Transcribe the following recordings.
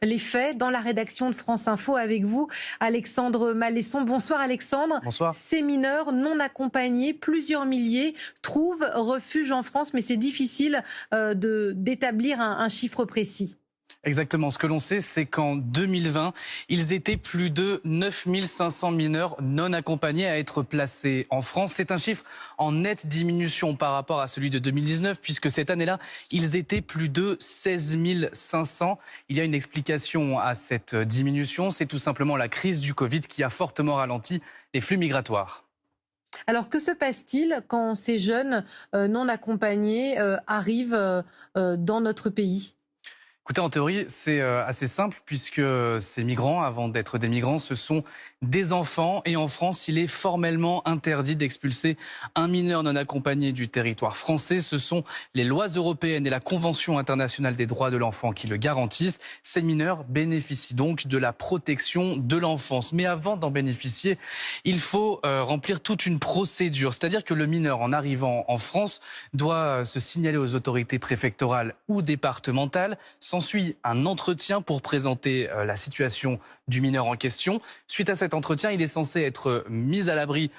les faits dans la rédaction de France Info avec vous, Alexandre Malesson. Bonsoir Alexandre. Bonsoir. Ces mineurs non accompagnés, plusieurs milliers, trouvent refuge en France, mais c'est difficile d'établir un chiffre précis. Exactement. Ce que l'on sait, c'est qu'en 2020, ils étaient plus de 9500 mineurs non accompagnés à être placés en France. C'est un chiffre en nette diminution par rapport à celui de 2019, puisque cette année-là, ils étaient plus de 16 500. Il y a une explication à cette diminution, c'est tout simplement la crise du Covid qui a fortement ralenti les flux migratoires. Alors que se passe-t-il quand ces jeunes non accompagnés arrivent dans notre pays ? Écoutez, en théorie, c'est assez simple puisque ces migrants, avant d'être des migrants, ce sont des enfants. Et en France, il est formellement interdit d'expulser un mineur non accompagné du territoire français. Ce sont les lois européennes et la Convention internationale des droits de l'enfant qui le garantissent. Ces mineurs bénéficient donc de la protection de l'enfance. Mais avant d'en bénéficier, il faut remplir toute une procédure. C'est-à-dire que le mineur, en arrivant en France, doit se signaler aux autorités préfectorales ou départementales. S'ensuit un entretien pour présenter la situation du mineur en question. Suite à cet entretien, il est censé être mis à l'abri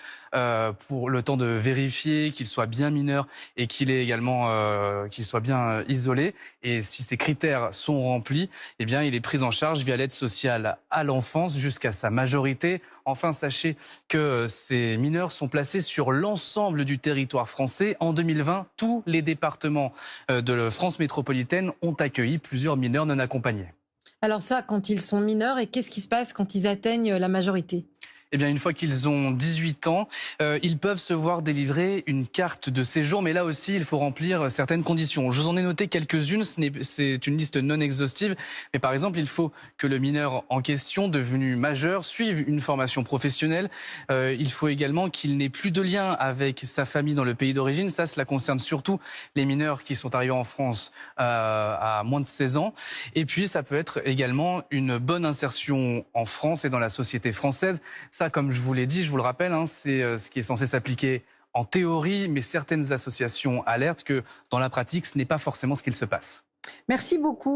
pour le temps de vérifier qu'il soit bien mineur et qu'il est également qu'il soit bien isolé. Et si ces critères sont remplis, eh bien, il est pris en charge via l'aide sociale à l'enfance jusqu'à sa majorité. Enfin, sachez que ces mineurs sont placés sur l'ensemble du territoire français. En 2020, tous les départements de France métropolitaine ont accueilli plusieurs mineurs non accompagnés. Alors ça, quand ils sont mineurs, et qu'est-ce qui se passe quand ils atteignent la majorité ? Eh bien, une fois qu'ils ont 18 ans, ils peuvent se voir délivrer une carte de séjour. Mais là aussi, il faut remplir certaines conditions. Je vous en ai noté quelques-unes. C'est une liste non exhaustive. Mais par exemple, il faut que le mineur en question, devenu majeur, suive une formation professionnelle. Il faut également qu'il n'ait plus de lien avec sa famille dans le pays d'origine. Ça, cela concerne surtout les mineurs qui sont arrivés en France à moins de 16 ans. Et puis, ça peut être également une bonne insertion en France et dans la société française. Ça, comme je vous l'ai dit, je vous le rappelle, c'est ce qui est censé s'appliquer en théorie, mais certaines associations alertent que dans la pratique, ce n'est pas forcément ce qu'il se passe. Merci beaucoup.